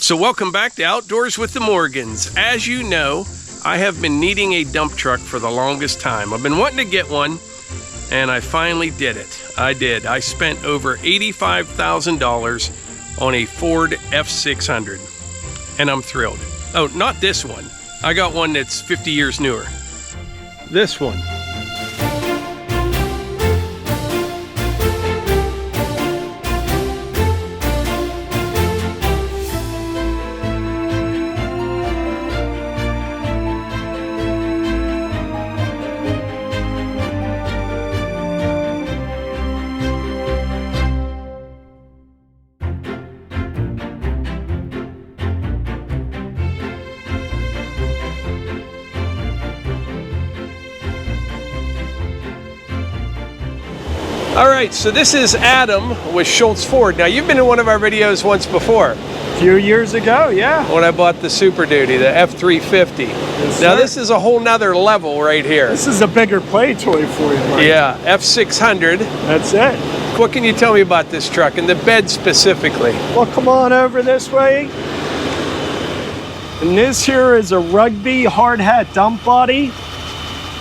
So welcome back to Outdoors with the Morgans. As you know, I have been needing a dump truck for the longest time. I've been wanting to get one, and I finally did it. I did. I spent over $85,000 on a Ford F-600, and I'm thrilled. Oh, not this one. I got one that's 50 years newer. This one. All right, so this is Adam with Schultz Ford. Now, you've been in one of our videos once before. A few years ago, yeah. When I bought the Super Duty, the F-350. Yes, now, sir. this is a whole nother level right here. This is a bigger play toy for you, Mike. Yeah, F-600. That's it. What can you tell me about this truck and the bed specifically? Well, come on over this way. And this here is a Rugby hard hat dump body,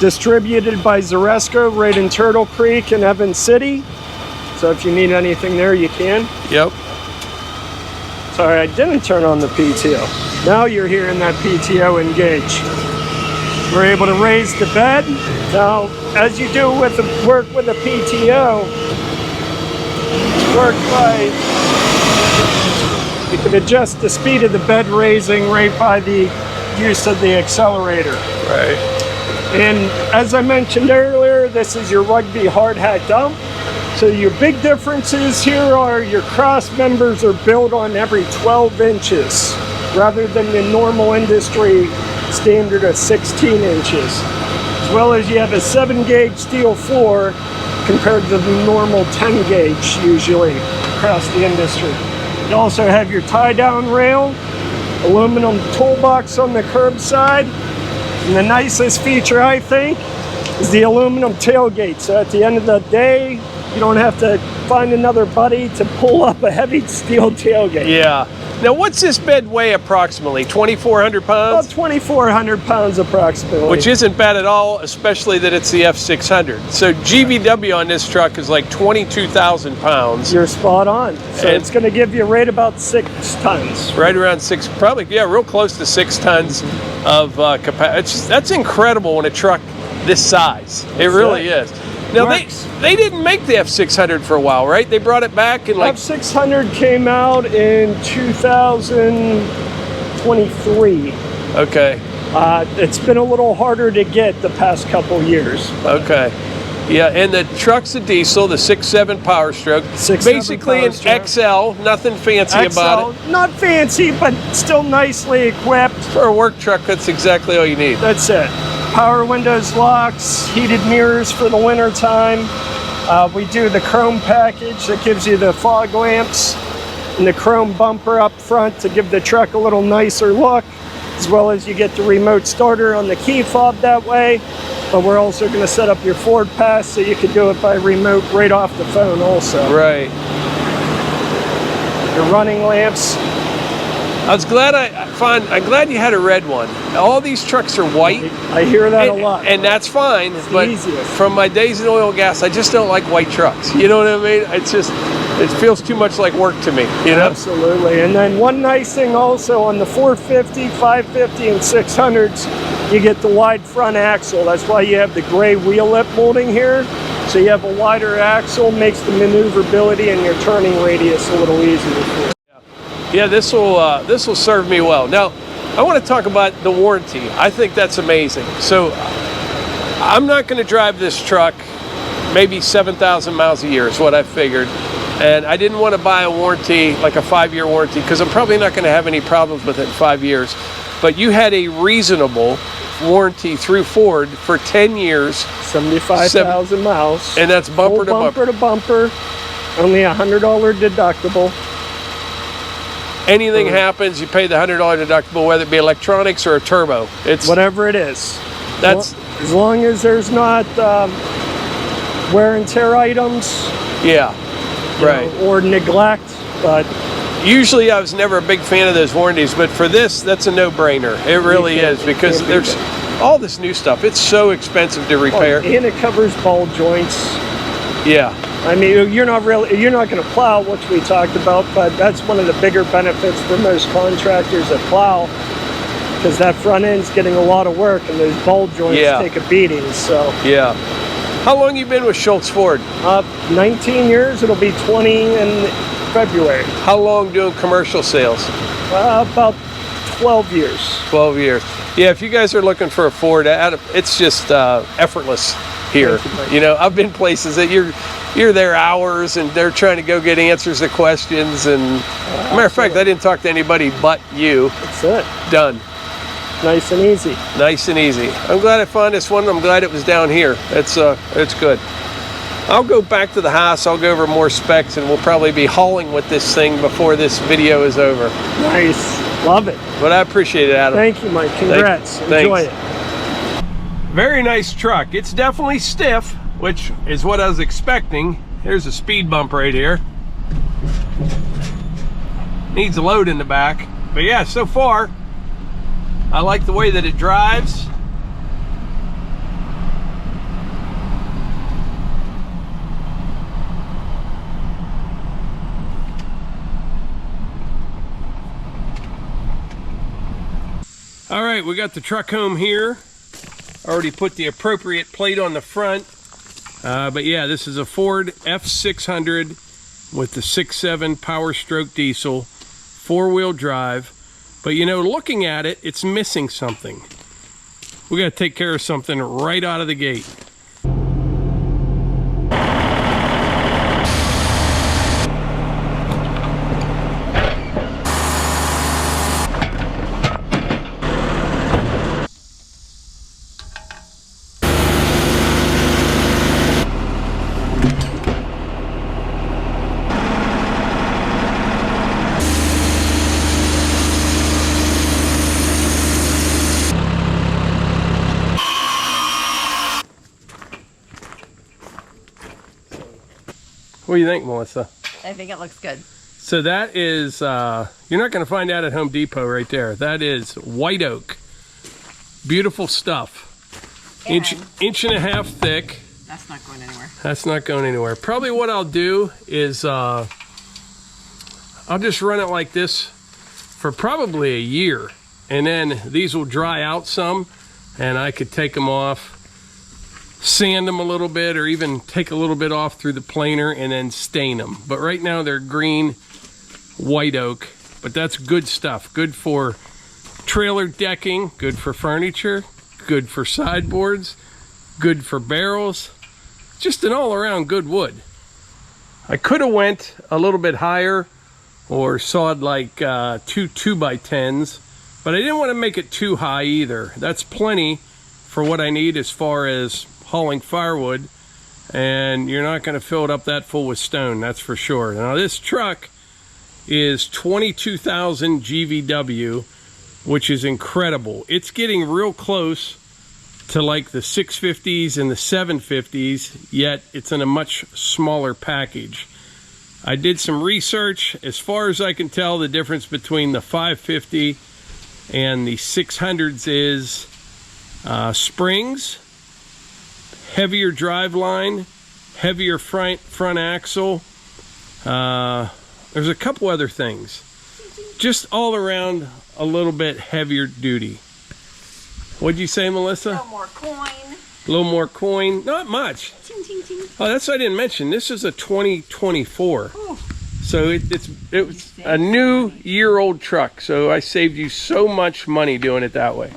distributed by Zaresco right in Turtle Creek in Evans City. So if you need anything there, you can. Yep. Sorry, I didn't turn on the PTO. Now you're hearing that PTO engage. We're able to raise the bed. Now, as you do with the work with a PTO, you can adjust the speed of the bed raising right by the use of the accelerator. Right. And as I mentioned earlier, this is your Rugby hard hat dump. So your big differences here are your cross members are built on every 12 inches rather than the normal industry standard of 16 inches. As well as you have a 7-gauge steel floor compared to the normal 10 gauge usually across the industry. You also have your tie-down rail, aluminum toolbox on the curbside. And the nicest feature, I think, is the aluminum tailgate. So at the end of the day, you don't have to find another buddy to pull up a heavy steel tailgate. Yeah. Now, what's this bed weigh approximately? 2,400 pounds? About 2,400 pounds approximately. Which isn't bad at all, especially that it's the F-600. So GVW on this truck is like 22,000 pounds. You're spot on. So And it's going to give you right about 6 tons. Right around 6, probably, yeah, real close to 6 tons of capacity. That's incredible when a truck this size. It really is. Now, they didn't make the F-600 for a while, right? They brought it back and like... F-600 came out in 2023. Okay. It's been a little harder to get the past couple years. Okay. Yeah, and the truck's a diesel, the 6.7 Power Stroke. Basically an XL, nothing fancy about it. Not fancy, but still nicely equipped. For a work truck, that's exactly all you need. That's it. Power windows, locks, heated mirrors for the winter time. We do the chrome package that gives you the fog lamps and the chrome bumper up front to give the truck a little nicer look, as well as you get the remote starter on the key fob that way. But we're also going to set up your Ford Pass so you can do it by remote right off the phone also. Right. Your running lamps. I'm glad you had a red one. All these trucks are white. I hear that a lot. And that's fine, it's but easiest. From my days in oil and gas, I just don't like white trucks. You know what I mean? It's just, it feels too much like work to me, you know? Absolutely. And then one nice thing also on the 450, 550, and 600s, you get the wide front axle. That's why you have the gray wheel lip molding here. So you have a wider axle, makes the maneuverability and your turning radius a little easier for you. Yeah, this will serve me well. Now, I want to talk about the warranty. I think that's amazing. So, I'm not going to drive this truck maybe 7,000 miles a year is what I figured. And I didn't want to buy a warranty, like a 5-year warranty, because I'm probably not going to have any problems with it in 5 years. But you had a reasonable warranty through Ford for 10 years. 75,000 miles. And that's bumper to bumper. Bumper to bumper. Only a $100 deductible. Anything happens, you pay the $100 deductible, whether it be electronics or a turbo. It's whatever it is. That's as long as there's not wear and tear items. Yeah, right. Or neglect, but usually I was never a big fan of those warranties, but for this, that's a no-brainer. It really is, because there's all this new stuff. It's so expensive to repair. And it covers ball joints. Yeah. I mean, you're not going to plow, which we talked about, but that's one of the bigger benefits for most contractors that plow, because that front end's getting a lot of work, and those ball joints take a beating. So yeah. How long you been with Schultz Ford? 19 years. It'll be 20 in February. How long doing commercial sales? About 12 years. 12 years. Yeah, if you guys are looking for a Ford, it's just effortless here. You know, I've been places that you're there hours, and they're trying to go get answers to questions. And matter of fact, I didn't talk to anybody but you. That's it. Done. Nice and easy. Nice and easy. I'm glad I found this one. I'm glad it was down here. It's good. I'll go back to the house. I'll go over more specs, and we'll probably be hauling with this thing before this video is over. Nice. Love it. But I appreciate it, Adam. Thank you, Mike. Congrats. Enjoy it. Very nice truck. It's definitely stiff, which is what I was expecting. Here's a speed bump right here. Needs a load in the back. But yeah, so far, I like the way that it drives. All right, we got the truck home here. Already put the appropriate plate on the front. But yeah, this is a Ford F-600 with the 6.7 Power Stroke diesel, 4-wheel drive. But you know, looking at it, it's missing something. We got to take care of something right out of the gate. What do you think, Melissa? I think it looks good. So that is, you're not going to find that at Home Depot right there. That is white oak. Beautiful stuff. Inch and a half thick. That's not going anywhere. That's not going anywhere. Probably what I'll do is I'll just run it like this for probably a year. And then these will dry out some, and I could take them off, sand them a little bit, or even take a little bit off through the planer and then stain them. But right now they're green white oak, but that's good stuff. Good for trailer decking, good for furniture, good for sideboards, good for barrels. Just an all-around good wood. I could have went a little bit higher or sawed like two 2x10s, but I didn't want to make it too high either. That's plenty for what I need as far as hauling firewood, and you're not going to fill it up that full with stone, that's for sure. Now this truck is 22,000 GVW, which is incredible. It's getting real close to like the 650s and the 750s, yet it's in a much smaller package. I did some research. As far as I can tell, the difference between the 550 and the 600s is springs, heavier drive line, heavier front axle. There's a couple other things. Just all around a little bit heavier duty. What'd you say, Melissa? A little more coin. A little more coin. Not much. Ting, ting, ting. Oh, that's what I didn't mention. This is a 2024. Ooh. So it was a new year-old truck. So I saved you so much money doing it that way.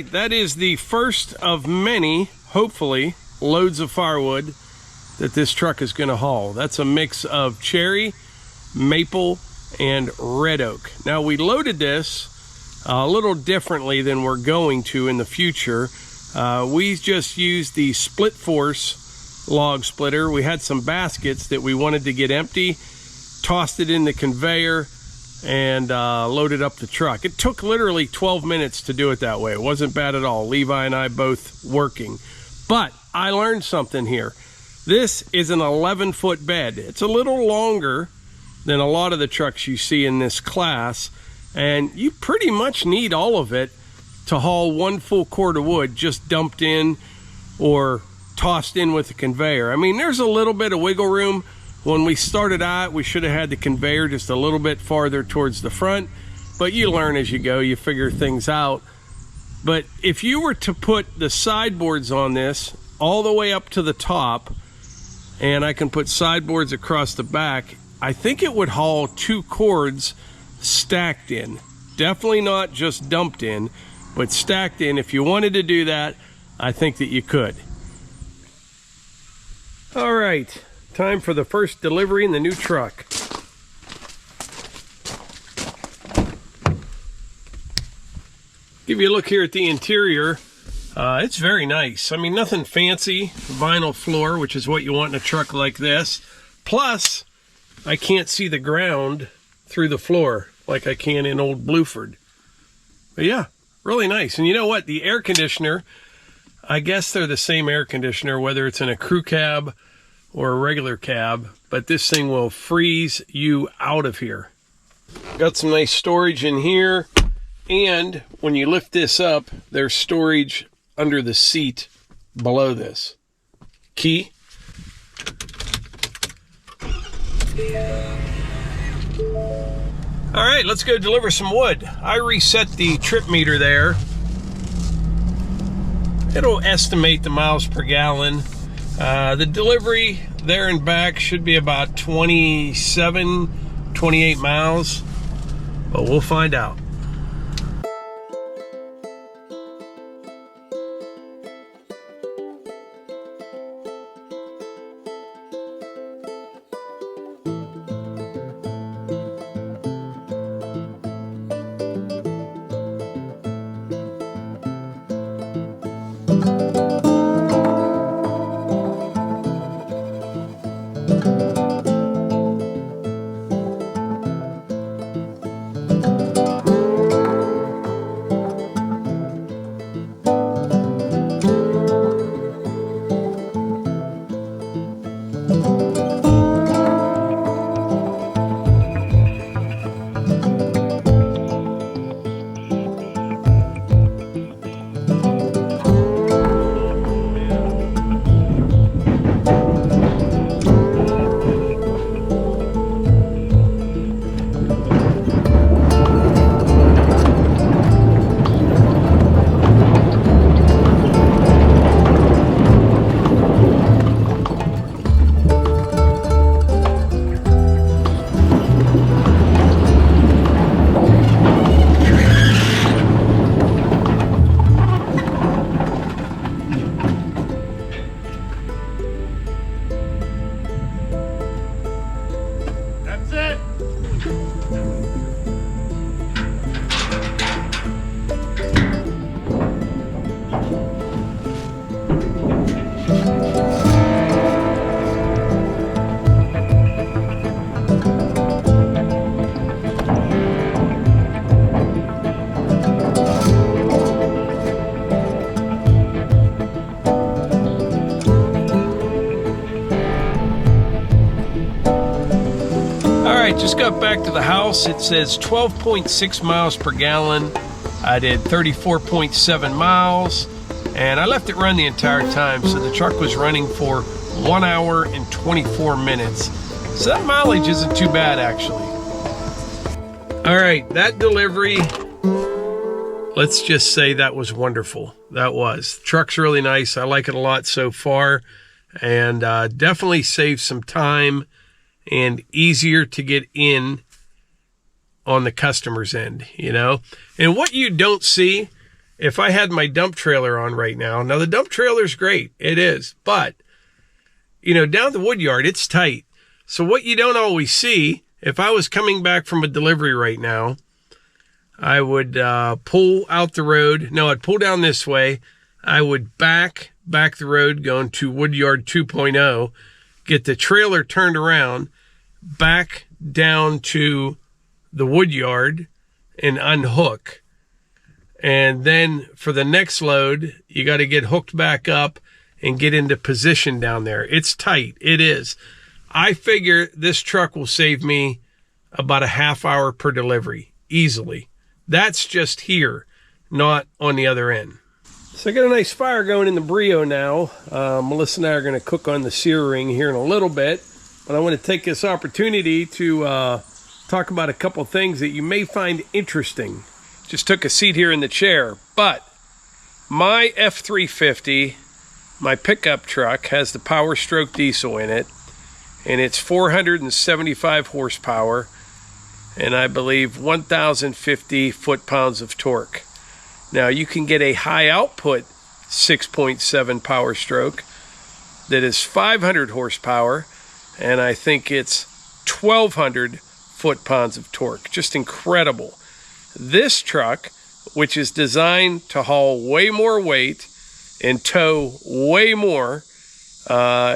right, that is the first of many, hopefully, loads of firewood that this truck is going to haul. That's a mix of cherry, maple, and red oak. Now, we loaded this a little differently than we're going to in the future. We just used the split force log splitter. We had some baskets that we wanted to get empty, tossed it in the conveyor, and loaded up the truck. It took literally 12 minutes to do it that way. It wasn't bad at all. Levi and I both working. But I learned something here. This is an 11-foot bed. It's a little longer than a lot of the trucks you see in this class, and you pretty much need all of it to haul one full cord of wood just dumped in or tossed in with the conveyor. I mean, there's a little bit of wiggle room. When we started out, we should have had the conveyor just a little bit farther towards the front, but you learn as you go, you figure things out. But if you were to put the sideboards on this all the way up to the top, and I can put sideboards across the back, I think it would haul 2 cords stacked in. Definitely not just dumped in, but stacked in. If you wanted to do that, I think that you could. All right. Time for the first delivery in the new truck. Give you a look here at the interior. It's very nice. I mean, nothing fancy. Vinyl floor, which is what you want in a truck like this. Plus, I can't see the ground through the floor like I can in old Blueford. But yeah, really nice. And you know what? The air conditioner, I guess they're the same air conditioner, whether it's in a crew cab or a regular cab, but this thing will freeze you out of here. Got some nice storage in here, and when you lift this up, there's storage under the seat below this. Key. All right, let's go deliver some wood. I reset the trip meter there. It'll estimate the miles per gallon. The delivery there and back should be about 27, 28 miles, but we'll find out. Just got back to the house. It says 12.6 miles per gallon. I did 34.7 miles, and I left it run the entire time, so the truck was running for 1 hour and 24 minutes. So that mileage isn't too bad, actually. All right, that delivery, let's just say that was wonderful. That was. The truck's really nice. I like it a lot so far, and definitely saved some time and easier to get in on the customer's end, you know. And what you don't see if I had my dump trailer on right now, now the dump trailer's great, it is, but, you know, down the wood yard, it's tight. So what you don't always see, if I was coming back from a delivery right now, I would pull out the road. No, I'd pull down this way. I would back the road going to Woodyard 2.0, get the trailer turned around, back down to the wood yard and unhook. And then for the next load, you got to get hooked back up and get into position down there. It's tight. It is. I figure this truck will save me about a half hour per delivery, easily. That's just here, not on the other end. So I got a nice fire going in the Brio now. Melissa and I are going to cook on the sear ring here in a little bit. But I want to take this opportunity to talk about a couple things that you may find interesting. Just took a seat here in the chair. But my F-350, my pickup truck, has the Power Stroke diesel in it. And it's 475 horsepower. And I believe 1,050 foot-pounds of torque. Now, you can get a high-output 6.7 Power Stroke that is 500 horsepower, and I think it's 1,200 foot-pounds of torque. Just incredible. This truck, which is designed to haul way more weight and tow way more,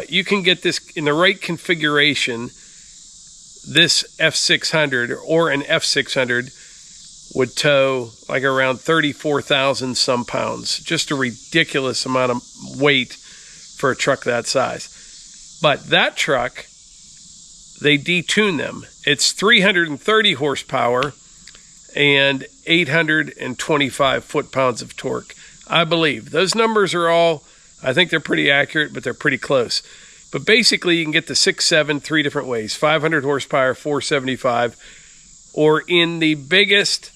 you can get this in the right configuration. This F-600 or an F-600 would tow like around 34,000 some pounds. Just a ridiculous amount of weight for a truck that size. But that truck, they detune them. It's 330 horsepower and 825 foot-pounds of torque. I believe. Those numbers are all, I think they're pretty accurate, but they're pretty close. But basically, you can get the 6.7 three different ways. 500 horsepower, 475, or in the biggest,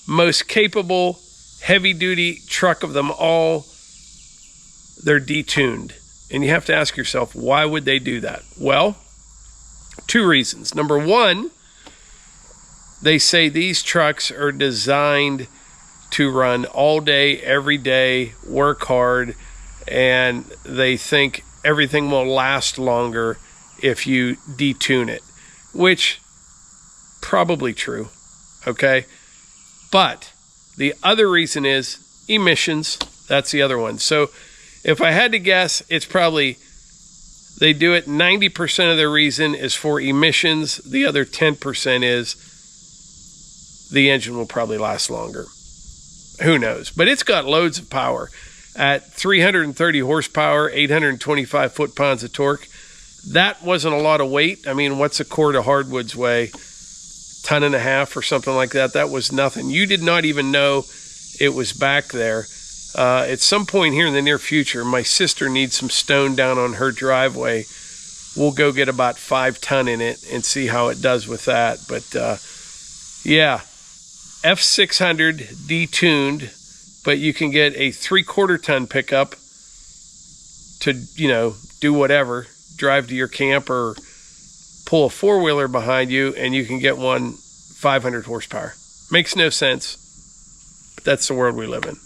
most capable, heavy-duty truck of them all, they're detuned. And you have to ask yourself, why would they do that? Well, two reasons. Number one, they say these trucks are designed to run all day, every day, work hard, and they think everything will last longer if you detune it, which probably true, okay? But the other reason is emissions. That's the other one. So if I had to guess, it's probably they do it 90% of the reason is for emissions. The other 10% is the engine will probably last longer. Who knows? But it's got loads of power. At 330 horsepower, 825 foot-pounds of torque, that wasn't a lot of weight. I mean, what's a cord of hardwoods weigh? 1.5 tons or something like that. That was nothing. You did not even know it was back there. At some point here in the near future, my sister needs some stone down on her driveway. We'll go get about 5 ton in it and see how it does with that. But yeah, F-600 detuned, but you can get a 3/4 ton pickup to, you know, do whatever, drive to your camp or pull a four-wheeler behind you, and you can get one 500 horsepower. Makes no sense, but that's the world we live in.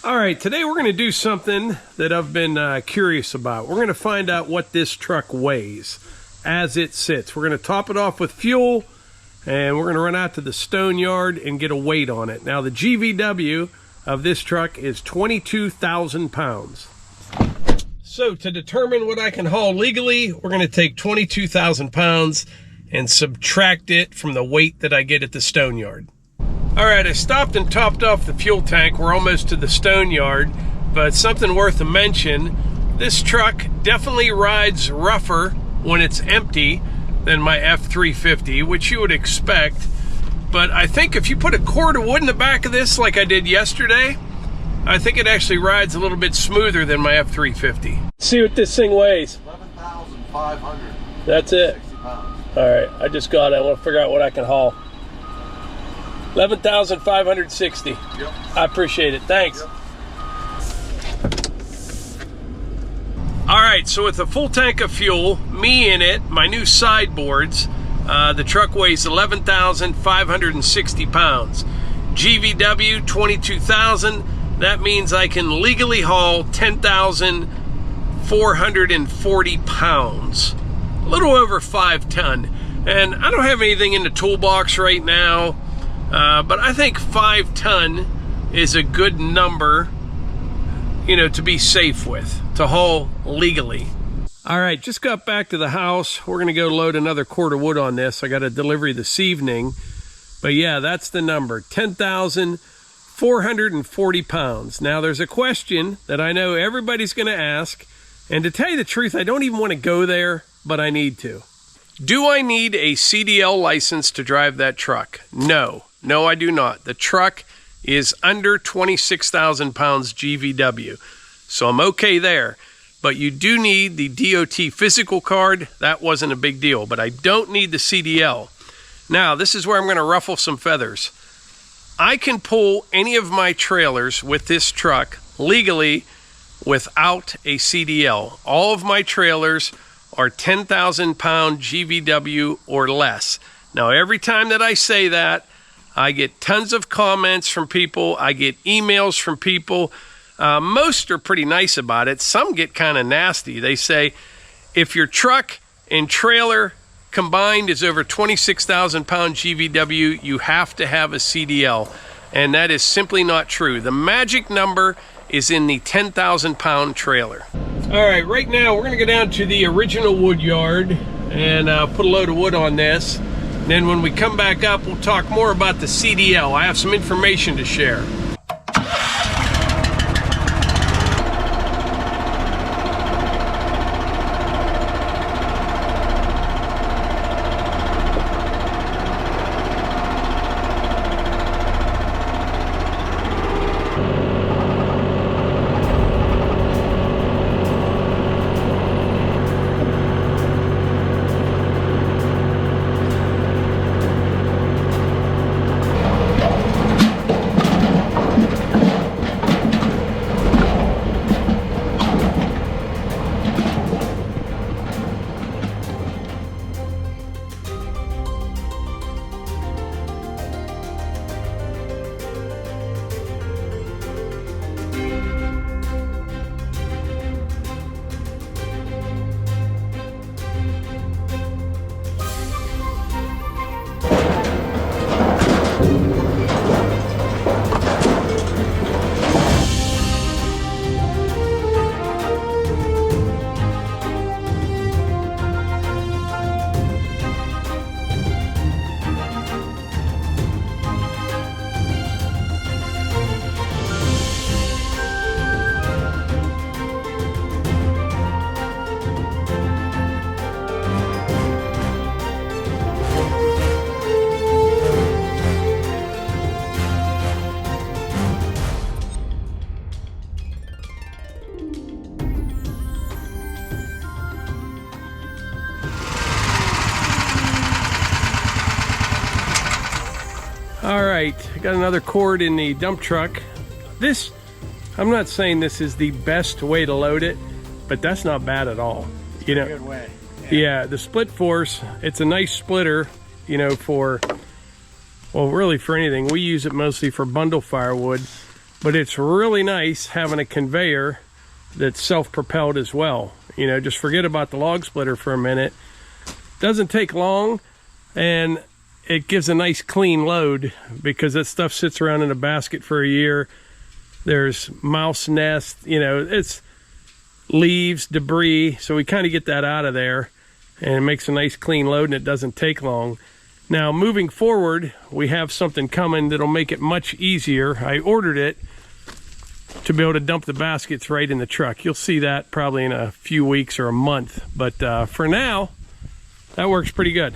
All right, today we're going to do something that I've been curious about. We're going to find out what this truck weighs as it sits. We're going to top it off with fuel, and we're going to run out to the stone yard and get a weight on it. Now, the GVW of this truck is 22,000 pounds. So to determine what I can haul legally, we're going to take 22,000 pounds and subtract it from the weight that I get at the stone yard. All right, I stopped and topped off the fuel tank. We're almost to the stone yard, but something worth a mention, this truck definitely rides rougher when it's empty than my F-350, which you would expect. But I think if you put a cord of wood in the back of this like I did yesterday, I think it actually rides a little bit smoother than my F-350. See what this thing weighs. 11,500. That's it. 60 pounds. All right, I just got it. I want to figure out what I can haul. 11,560. Yep. I appreciate it. Thanks. Yep. All right, so with a full tank of fuel, me in it, my new sideboards, the truck weighs 11,560 pounds. GVW 22,000. That means I can legally haul 10,440 pounds, a little over 5 ton. And I don't have anything in the toolbox right now, but I think 5 ton is a good number, you know, to be safe with, to haul legally. All right, just got back to the house. We're gonna go load another cord of wood on this. I got a delivery this evening. But yeah, that's the number, 10,440 pounds. Now there's a question that I know everybody's gonna ask, and to tell you the truth, I don't even wanna go there, but I need to. Do I need a CDL license to drive that truck? No, I do not. The truck is under 26,000 pounds GVW, so I'm okay there. But you do need the DOT physical card. That wasn't a big deal, but I don't need the CDL. Now, this is where I'm going to ruffle some feathers. I can pull any of my trailers with this truck legally without a CDL. All of my trailers are 10,000 pound GVW or less. Now, every time that I say that, I get tons of comments from people. I get emails from people. Most are pretty nice about it. Some get kind of nasty. They say, if your truck and trailer combined is over 26,000 pound GVW, you have to have a CDL. And that is simply not true. The magic number is in the 10,000 pound trailer. All right, right now we're gonna go down to the original wood yard and put a load of wood on this. And then when we come back up, we'll talk more about the CDL. I have some information to share. All right, I got another cord in the dump truck. This, I'm not saying this is the best way to load it, but that's not bad at all. You know, Good way. Yeah, the split force, it's a nice splitter, you know, for, well, really for anything. We use it mostly for bundle firewood, but it's really nice having a conveyor that's self-propelled as well. You know, just forget about the log splitter for a minute. Doesn't take long, and it gives a nice clean load because that stuff sits around in a basket for a year. There's mouse nests, you know, it's leaves, debris, so we kind of get that out of there, and it makes a nice clean load, and it doesn't take long. Now, moving forward, we have something coming that'll make it much easier. I ordered it to be able to dump the baskets right in the truck. You'll see that probably in a few weeks or a month, but for now, that works pretty good.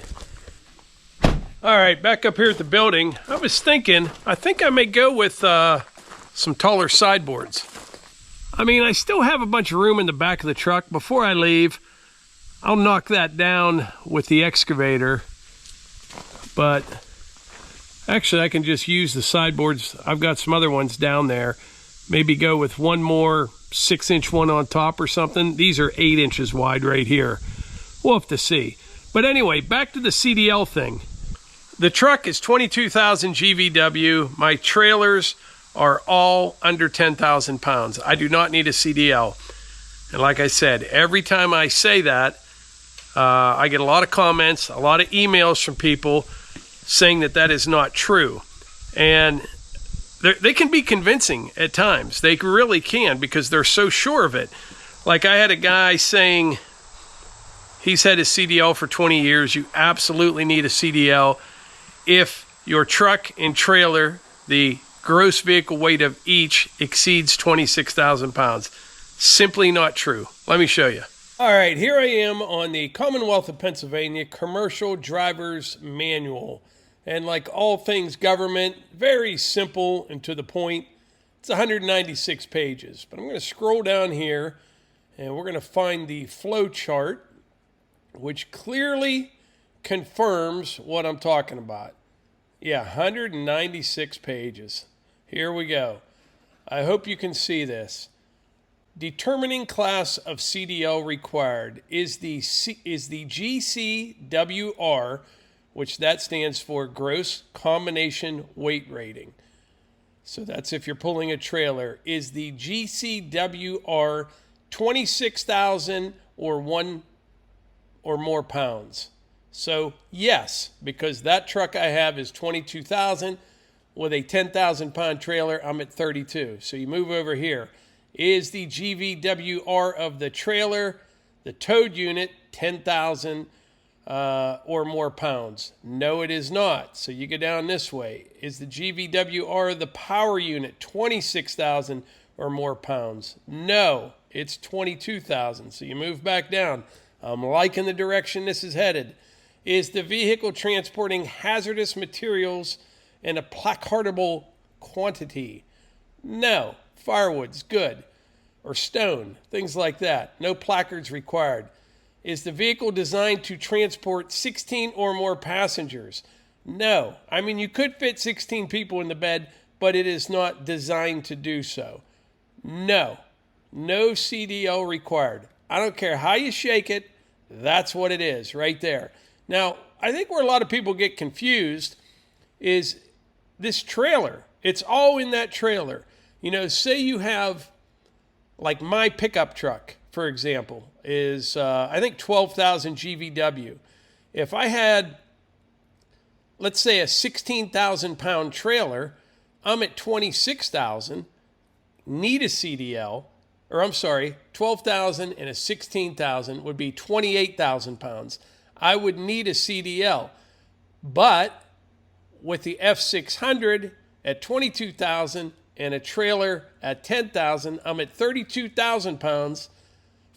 All right, back up here at the building, I was thinking, I think I may go with some taller sideboards. I mean, I still have a bunch of room in the back of the truck. Before I leave, I'll knock that down with the excavator, but actually I can just use the sideboards. I've got some other ones down there. Maybe go with one more 6-inch one on top or something. These are 8 inches wide right here. We'll have to see. But anyway, back to the CDL thing. The truck is 22,000 GVW. My trailers are all under 10,000 pounds. I do not need a CDL. And like I said, every time I say that, I get a lot of comments, a lot of emails from people saying that that is not true. And they can be convincing at times. They really can, because they're so sure of it. Like I had a guy saying he's had his CDL for 20 years. You absolutely need a CDL if your truck and trailer, the gross vehicle weight of each exceeds 26,000 pounds. Simply not true. Let me show you. All right, here I am on the Commonwealth of Pennsylvania Commercial Driver's Manual. And like all things government, very simple and to the point. It's 196 pages. But I'm going to scroll down here and we're going to find the flow chart, which clearly confirms what I'm talking about. Yeah, 196 pages. Here we go. I hope you can see this. Determining class of CDL required is the GCWR, which that stands for Gross Combination Weight Rating. So that's if you're pulling a trailer. Is the GCWR 26,000 or 1 or more pounds? So yes, because that truck I have is 22,000 with a 10,000 pound trailer. I'm at 32. So you move over here. Is the GVWR of the trailer, the towed unit, 10,000 or more pounds? No, it is not. So you go down this way. Is the GVWR of the power unit 26,000 or more pounds? No, it's 22,000. So you move back down. I'm liking the direction this is headed. Is the vehicle transporting hazardous materials in a placardable quantity? No. Firewood's good. Or stone, things like that. No placards required. Is the vehicle designed to transport 16 or more passengers? No. I mean, you could fit 16 people in the bed, but it is not designed to do so. No. No CDL required. I don't care how you shake it. That's what it is right there. Now, I think where a lot of people get confused is this trailer. It's all in that trailer. You know, say you have, like my pickup truck, for example, is, I think, 12,000 GVW. If I had, let's say, a 16,000 pound trailer, I'm at 26,000, need a CDL, or I'm sorry, 12,000 and a 16,000 would be 28,000 pounds. I would need a CDL. But with the F-600 at 22,000 and a trailer at 10,000, I'm at 32,000 pounds,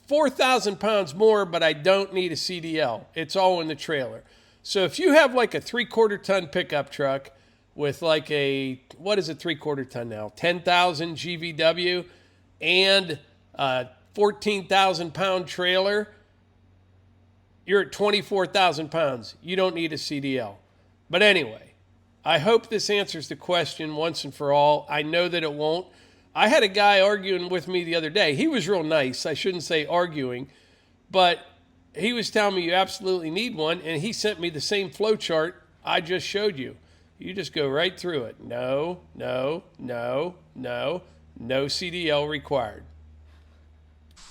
4,000 pounds more, but I don't need a CDL. It's all in the trailer. So if you have like a 3/4 ton pickup truck with like a, what is a 3/4 ton now? 10,000 GVW and a 14,000 pound trailer, you're at 24,000 pounds. You don't need a CDL. But anyway, I hope this answers the question once and for all. I know that it won't. I had a guy arguing with me the other day. He was real nice. I shouldn't say arguing, but he was telling me you absolutely need one, and he sent me the same flow chart I just showed you. You just go right through it. No, no, no, no, no CDL required.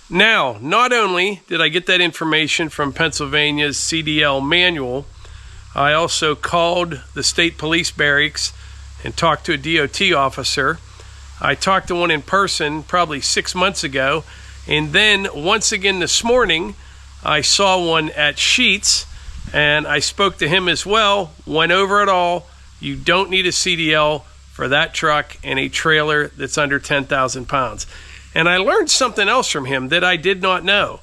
Now, not only did I get that information from Pennsylvania's CDL manual, I also called the state police barracks and talked to a DOT officer. I talked to one in person probably 6 months ago, and then once again this morning, I saw one at Sheetz, and I spoke to him as well, went over it all. You don't need a CDL for that truck and a trailer that's under 10,000 pounds. And I learned something else from him that I did not know.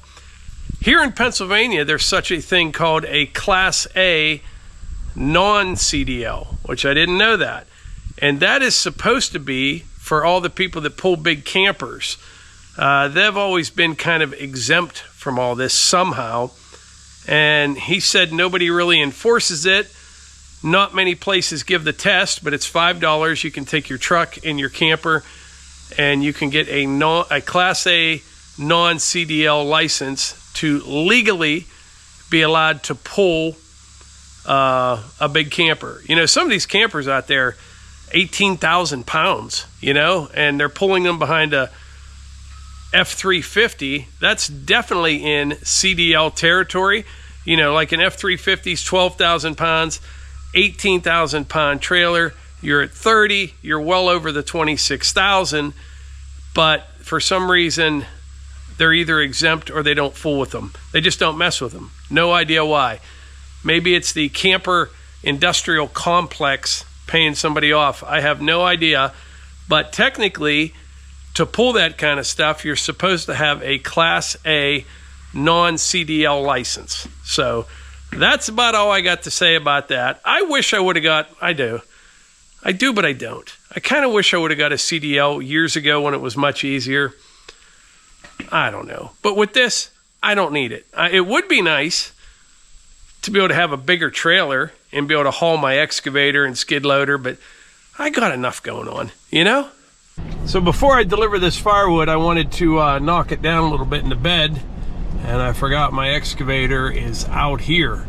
Here in Pennsylvania, there's such a thing called a Class A non-CDL, which I didn't know that. And that is supposed to be for all the people that pull big campers. They've always been kind of exempt from all this somehow. And he said nobody really enforces it. Not many places give the test, but it's $5. You can take your truck and your camper and you can get a Class A non-CDL license to legally be allowed to pull a big camper. You know, some of these campers out there, 18,000 pounds, you know, and they're pulling them behind a F-350. That's definitely in CDL territory. You know, like an F-350's 12,000 pounds, 18,000 pound trailer. You're at 30, you're well over the 26,000, but for some reason, they're either exempt or they don't fool with them. They just don't mess with them. No idea why. Maybe it's the camper industrial complex paying somebody off. I have no idea, but technically, to pull that kind of stuff, you're supposed to have a Class A non-CDL license. So that's about all I got to say about that. I wish I would have got, I do, but I don't. I kind of wish I would have got a CDL years ago when it was much easier. I don't know. But with this, I don't need it. It would be nice to be able to have a bigger trailer and be able to haul my excavator and skid loader, but I got enough going on, you know? So before I deliver this firewood, I wanted to knock it down a little bit in the bed, and I forgot my excavator is out here.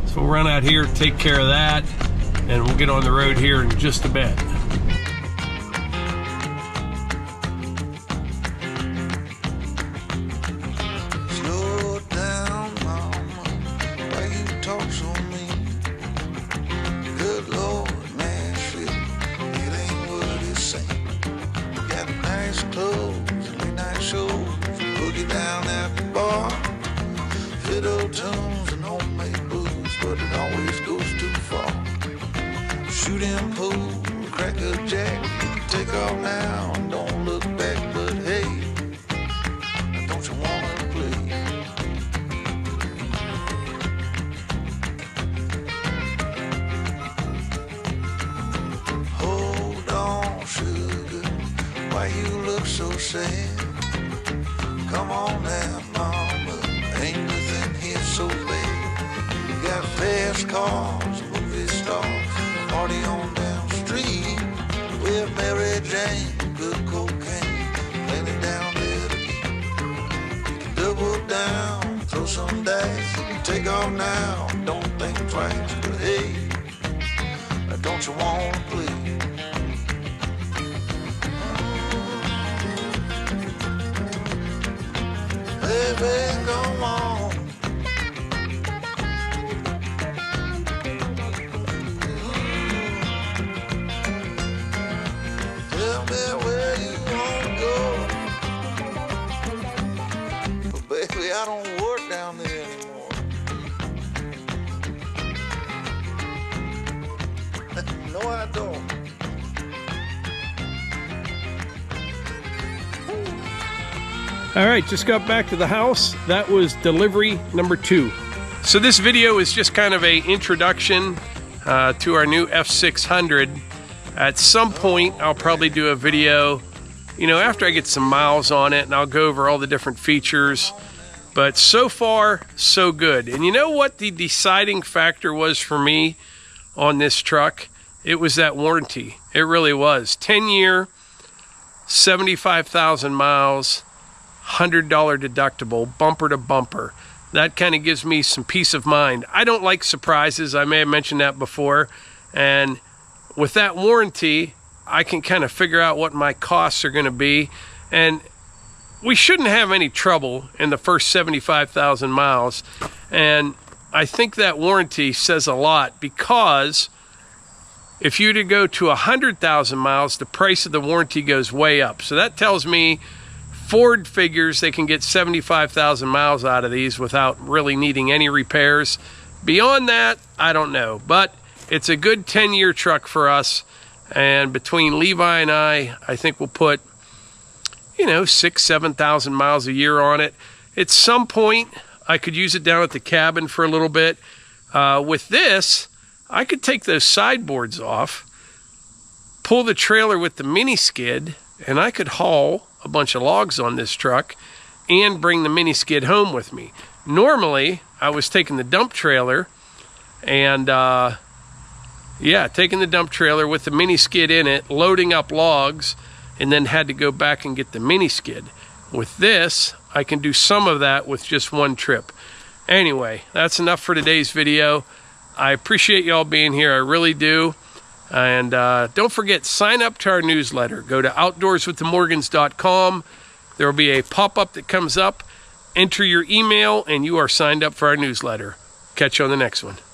So we'll run out here, take care of that, and we'll get on the road here in just a bit. Slow down, mama, why you talk so mean? Good Lord, Nashville, it ain't what it seems. Got nice clothes, late night shows, boogie down at the bar, fiddle tunes and homemade booze, but it always goes too far. Shooting pool, crack a jack, take off now and don't look back, but hey, don't you wanna play? Hold on, sugar, why you look so sad? Come on now, mama, ain't nothing here so bad. You got fast cars, movie stars, party on down the street with Mary Jane, good cocaine, plenty down there to eat. You can double down, throw some dice, you can take off now, don't think twice, but hey, don't you wanna play? Baby, come on. Tell me where you wanna go. But baby, I don't work down there anymore. No, I don't. All right, just got back to the house. That was delivery number 2. So this video is just kind of a introduction to our new F-600. At some point, I'll probably do a video, you know, after I get some miles on it, and I'll go over all the different features. But so far, so good. And you know what the deciding factor was for me on this truck? It was that warranty. It really was. 10-year, 75,000 miles, $100 deductible, bumper to bumper. That kind of gives me some peace of mind. I don't like surprises. I may have mentioned that before. And with that warranty, I can kind of figure out what my costs are going to be. And we shouldn't have any trouble in the first 75,000 miles. And I think that warranty says a lot, because if you were to go to 100,000 miles, the price of the warranty goes way up. So that tells me Ford figures they can get 75,000 miles out of these without really needing any repairs. Beyond that, I don't know. But it's a good 10-year truck for us. And between Levi and I think we'll put, you know, 6,000 to 7,000 miles a year on it. At some point, I could use it down at the cabin for a little bit. With this, I could take those sideboards off, pull the trailer with the mini skid, and I could haul a bunch of logs on this truck and bring the mini skid home with me. Normally, I was taking the dump trailer and, taking the dump trailer with the mini skid in it, loading up logs, and then had to go back and get the mini skid. With this, I can do some of that with just one trip. Anyway, that's enough for today's video. I appreciate y'all being here. I really do. And don't forget, sign up to our newsletter. Go to outdoorswiththemorgans.com. There will be a pop-up that comes up. Enter your email, and you are signed up for our newsletter. Catch you on the next one.